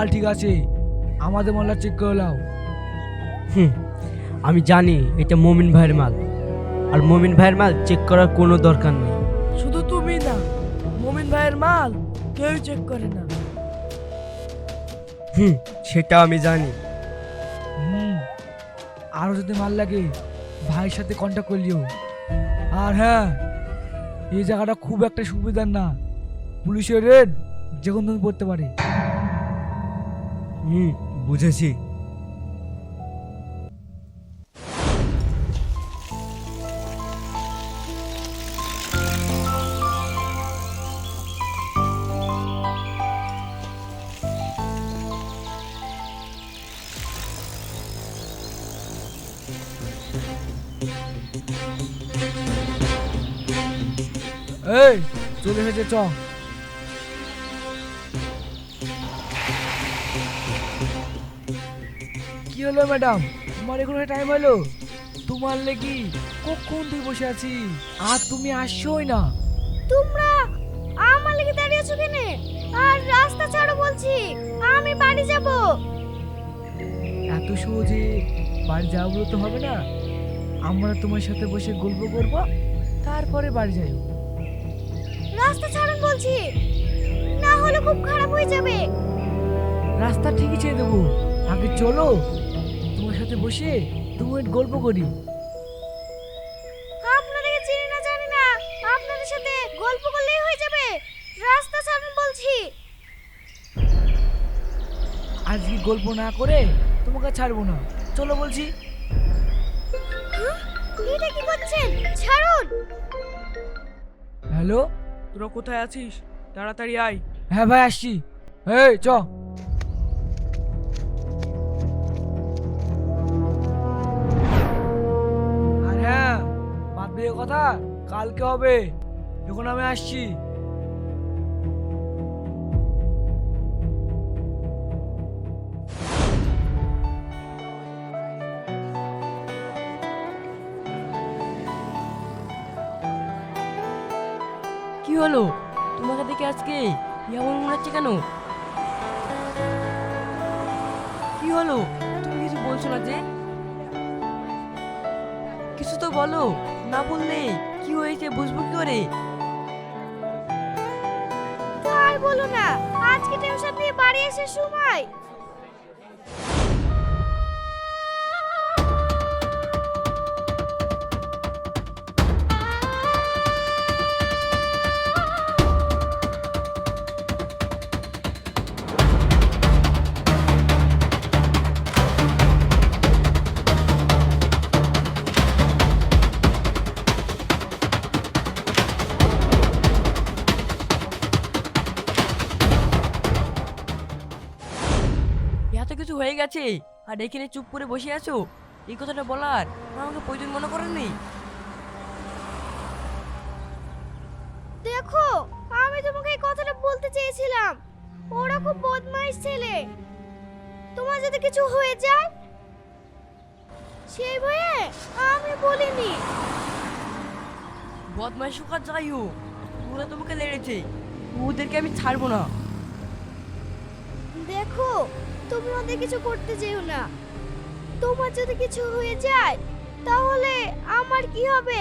মাল ঠিক আছে, আমাদের মালটা চেক করে নাও। আমি জানি এটা মমিন ভাইয়ের মাল, আর মমিন ভাইয়ের মাল চেক করার কোনো দরকার নেই। শুধু তুমি না, মমিন ভাইয়ের মাল কেউ চেক করে না। সেটা আমি জানি। আরও যদি মাল লাগে ভাইয়ের সাথে কন্ট্যাক্ট করলিও। আর হ্যাঁ, এই জায়গাটা খুব একটা সুবিধার না, পুলিশের রেড যে কোনো দিন পড়তে পারে। বুঝেছি। এই চলে এসেছে, চ। কি হলো ম্যাডাম, তোমার এখন টাইম হলো? তোমার লেগি কখন তুই বসে আছি, আর তুমি আসছোই না। তোমরা আমার লেগে দাঁড়িয়ে আছো কেন? আর রাস্তা ছাড়ো বলছি, আমি বাড়ি যাব। এত সহজে বাড়ি যাওয়া বলে তো হবে না, আমরা তোমার সাথে বসে গল্প করবো, তারপরে বাড়ি যাই। রাস্তা ছাড়ুন বলছি, না হলে খুব খারাপ হয়ে যাবে। রাস্তা ঠিকই ছেড়ে দেবো, আগে চলো তোমার সাথে বসে 2 মিনিট গল্প করি। আপনাদেরকে চিনি না জানি না, আপনাদের সাথে গল্প করলেই হয়ে যাবে। রাস্তা ছাড়ুন বলছি। আজকে গল্প না করে তোমাকে ছাড়বো না, চলো বলছি। এটা কি করছেন? ছাড়ুন। হ্যালো, তোরা কোথায় আছিস? তাড়াতাড়ি আয়। হ্যাঁ ভাই আসছি। এই চ। আর হ্যাঁ, বাদ দিয়ে কথা কালকে হবে, এখন আমি আসছি। কি হলো? তোমাকে দেখে আজকে এমন মনে হচ্ছে কেন? কি হলো? তুমি কিছু বলছো না যে? কিছু তো বলো, না বললে কি হয়েছে বুঝবো কি করে? তো আর বলো না, আজকে টিউশন দিয়ে বাড়ি এসে সময়। এত কিছু হয়ে গেছে আর এখানে চুপ করে বসে আছো, এই কথাটা বলার আমাকে প্রয়োজন মনে করেননি? দেখো, আমি তোমাকে এই কথাটা বলতে চেয়েছিলাম। ওরা খুব বদমাইশ ছেলে, তোমার যদি কিছু হয়ে যায় সেই ভয়ে আমি বলিনি। বদমাইশ হোক আর যাই হোক, ওরা তোমাকে লেড়েছে, ওদেরকে আমি ছাড়বো না। দেখো, তুমি ওদের কিছু করতে যেও না। তোমার যদি কিছু হয়ে যায় তাহলে আমার কি হবে?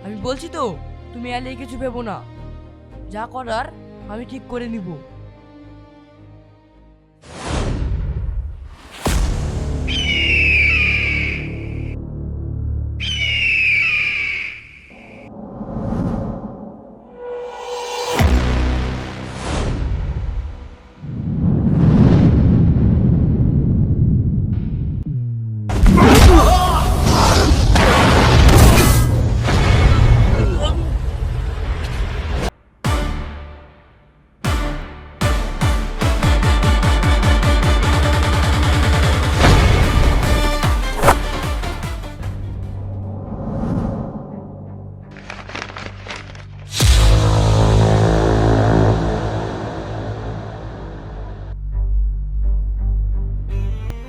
আমি বলছি তো, তুমি এলে কিছু ভেবো না, যা করার আমি ঠিক করে নিব।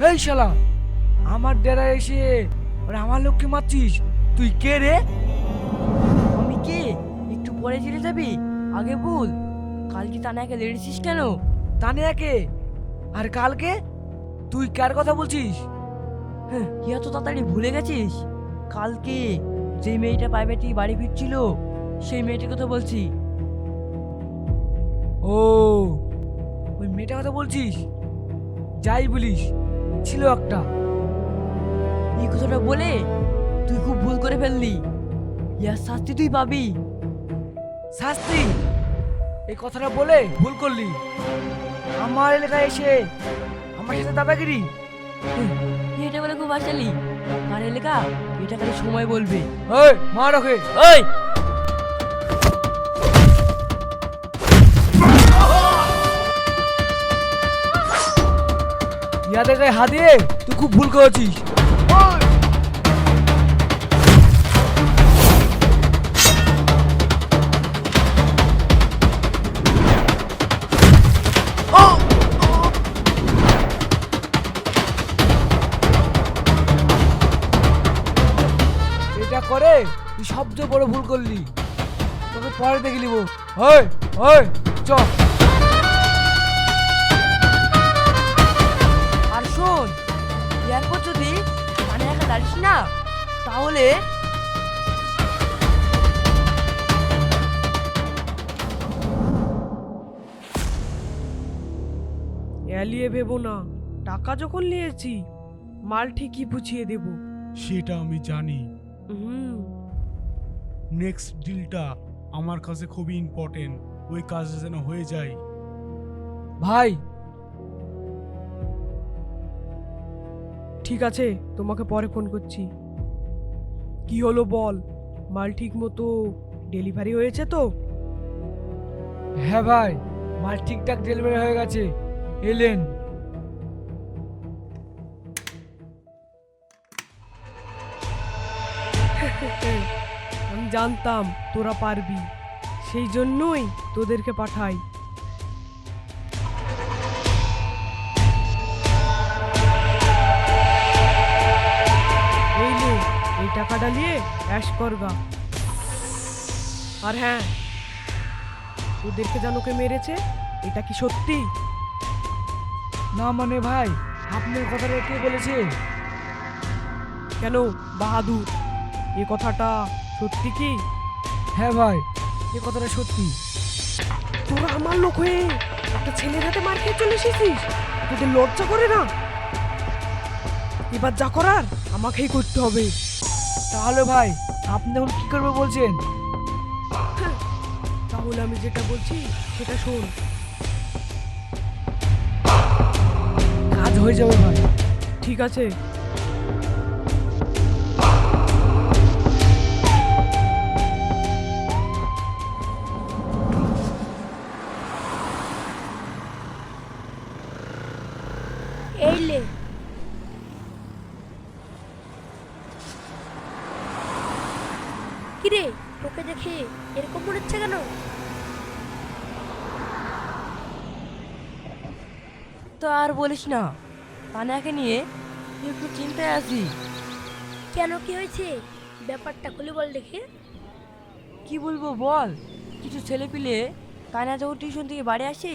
এই শালা, আমার ডেরায় এসে আর আমার লোককে মারছিস, তুই কে রে? আমি কে একটু পরে জেনে যাবি, আগে বল। কাল কি তানাকে লেড়েছিস কেন? তানিয়াকে আর কালকে তুই কার কথা বলছিস? হ্যাঁ, কি এত তাড়াতাড়ি ভুলে গেছিস? কালকে যে মেয়েটা প্রাইভেট থেকে বাড়ি ফিরছিল সেই মেয়েটার কথা বলছি। ও, ওই মেয়েটার কথা বলছিস? যাই বলিস, ছিল একটা। এই কথাটা বলে তুই খুব ভুল করে ফেললি। ইয়ার শাস্তি তুই পাবি। শাস্তি? এই কথাটা বলে ভুল করলি। আমার এলাকায় এসে আমার সাথে দাদাগিরি? তুই এটা বলে খুব আসালি। আর এলাকা এটা খালি সময় বলবে। ওই মার ওকে। ওই ইয়াদের গায়ে হাত দিয়ে তুই খুব ভুল করেছিস। এটা করে তুই সবচেয়ে বড় ভুল করলি। তোকে পরে দেখে নিব। ওই ওই চ। আর শোন, এরপর যদি মানে একা দাঁড়িস না তাহলে এলিয়ে ভেবো না, টাকা যখন নিয়েছি মাল ঠিকই বুঝিয়ে দেব। সেটা আমি জানি। হুম। নেক্সট ডিলটা আমার কাছে খুবই ইম্পর্টেন্ট, ওই কাজটা যেন হয়ে যায়। ভাই ঠিক আছে, তোমাকে পরে ফোন করছি। কি হলো বল, মাল ঠিক মতো ডেলিভারি হয়েছে তো? হ্যাঁ ভাই, মাল ঠিকঠাক ডেলিভারি হয়ে গেছে। এলেন। আমি জানতাম তোরা পারবি, সেই জন্যই তোদেরকে পাঠাই। এই নে, এই টাকাটা নিয়ে অ্যাশ করগা। আর হ্যাঁ, তোদেরকে জানোকে মেরেছে, এটা কি সত্যি? না মানে ভাই, আপনার কথাটা কে বলেছে? কেন বাহাদুর, এ কথাটা সত্যি কি? হ্যাঁ ভাই, এ কথাটা সত্যি। তোরা আমার লোক হয়ে একটা ছেলের হাতে মার খেয়ে চলে এসেছিস, তোদের লজ্জা করে না? এবার যা করার আমাকেই করতে হবে। তাহলে ভাই আপনি এখন কি করবে বলছেন? তাহলে আমি যেটা বলছি সেটা শোন। কাজ হয়ে যাবে ভাই। ঠিক আছে, এই লে। কিরে, তোকে দেখে এরকম মনে হচ্ছে কেন? তো আর বলিস না, তানিয়াকে নিয়ে একটু চিন্তায় আছি। কেন, কি হয়েছে? ব্যাপারটা খুলে বল দেখি। কি বলবো বল, কিছু ছেলে পিলে তানিয়া যখন টিউশন থেকে বাড়ি আসে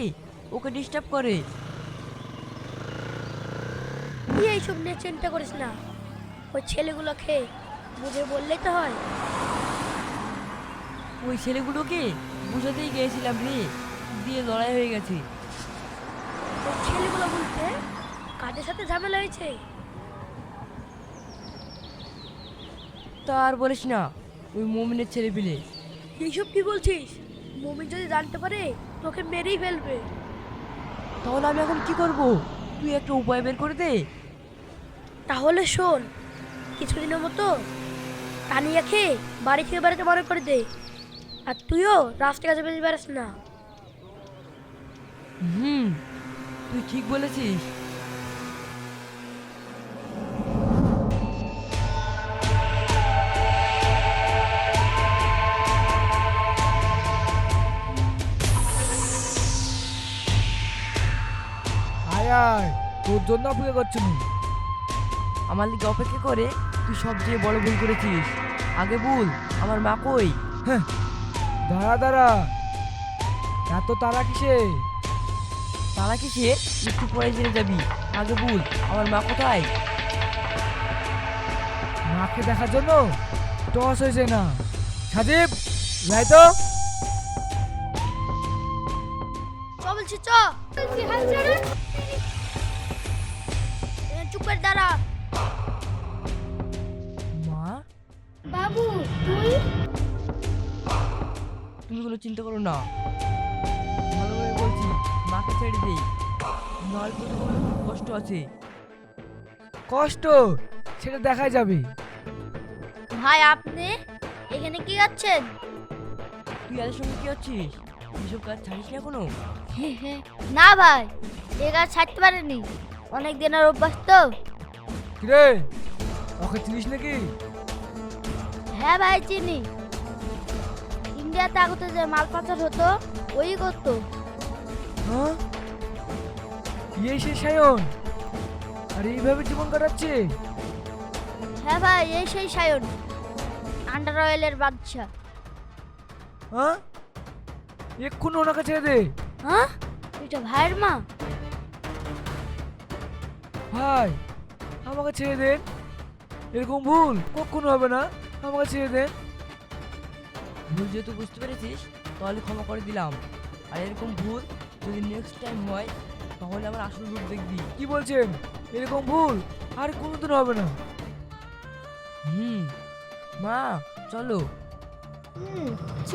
ওকে ডিস্টার্ব করে। তুই এইসব নিয়ে চিন্তা করিস না, ওই ছেলেগুলোকে বুঝে বললেই তো হয়। ওই ছেলেগুলোকে বুঝাতেই গিয়েছিলাম রে, দিয়ে লড়াই হয়ে গেছে। ওই ছেলেগুলো বলতে কাদের সাথে ঝামেলা হয়েছে? তা আর বলিস না, ওই মমিনের ছেলে পিলে। এইসব কি বলছিস? মমিন যদি জানতে পারে তোকে মেরেই ফেলবে। তাহলে আমি এখন কি করব? তুই একটা উপায় বের করে দে। তাহলে শোন, কিছুদিনের মতো তানিয়াকে বাড়ি থেকে বাড়িতে মনে করে দে, আর তুইও রাস্তার কাছে বেশি বেড়াস না। হুম, তুই ঠিক বলেছিস। আয় আয়, তোর জন্য অপেক্ষা করছি না। আমার লিগে অপেক্ষা করে তুই সবচেয়ে বড় ভুল করেছিস। আগে বল, আমার মা কই? দাঁড়া দাঁড়া, এত তারা কিসে? তারা কিসে একটু পরে জেনে যাবি। আগে বল আমার মা কোথায়? মাকে দেখার জন্য টস হয়েছে না। সাজিব যাই তো। চ বলছি চ। চুপ করে দাঁড়া। মা, বাবু তুই? তুমি কোনো চিন্তা করো না, ভালোভাবে বলছি মাকে ছেড়ে দেই, নাহলে তো তোমার খুব কষ্ট আছে। কষ্ট সেটা দেখা যাবে। ভাই আপনি এখানে কি যাচ্ছেন? তুই এদের সঙ্গে কি হচ্ছিস? এসব কাজ ছাড়িস না কোনো? না ভাই, এ কাজ ছাড়তে পারেনি, অনেক দিনের অভ্যাস তো। কিরে ওকে চিনিস নাকি? হ্যাঁ ভাই চিনি, ইন্ডিয়াতে আগতে যে মাল পাচার হতো ওই করতো। হ্যাঁ সে সায়ন, আর এইভাবে জীবন কাটাচ্ছে? হ্যাঁ ভাই এই সেই সায়ন, আন্ডার অয়েলের বাদশা। হ্যাঁ এক্ষুনি ওনাকে ছেড়ে দে। হ্যাঁ এটা ভাইয়ের মা? ভাই আমাকে ছেড়ে দেন, এরকম ভুল কখনো হবে না, আমাকে ছেড়ে দেন। ভুল যেহেতু বুঝতে পেরেছিস তাহলে ক্ষমা করে দিলাম, আর এরকম ভুল যদি নেক্সট টাইম হয় তাহলে আমার আসল রূপ দেখবি। কি বলছেন? এরকম ভুল আর কোনোদিন হবে না। মা চলো। চ